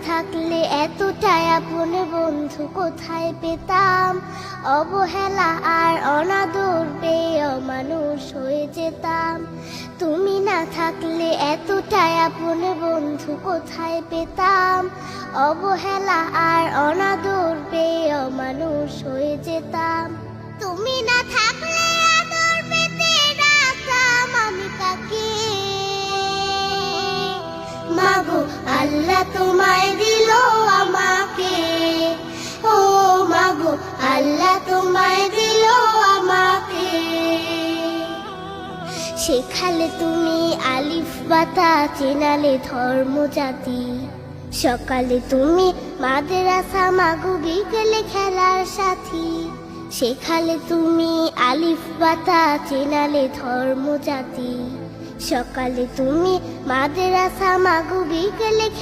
থাকলে এতটাই আপন বন্ধু কোথায় পেতাম, অবহেলা আর অনাদর পেয়ে অমানুষ হয়ে যেতাম। তুমি না থাকলে এতটাই আপন বন্ধু কোথায় পেতাম, অবহেলা আর অনাদর পেয়ে অমানুষ হয়ে যেতাম। তুমি না থাকলে আদর পেতে রাখতাম আমি কাকে, মাগো আল্লাহ তোমায় দিল আমাকে, ও মাগো আল্লাহ তোমায় দিল আমাকে। শেখালে তুমি আলিফ বাতা, চেনালে ধর্ম জাতি, সকালে তুমি মাদ্রাসা, মাগো বিকেলে খেলার সাথী। শেখালে তুমি আলিফ বাতা, চেনালে ধর্ম জাতি, সকালে তুমি মাদ্রাসা, মাগো বিকেলে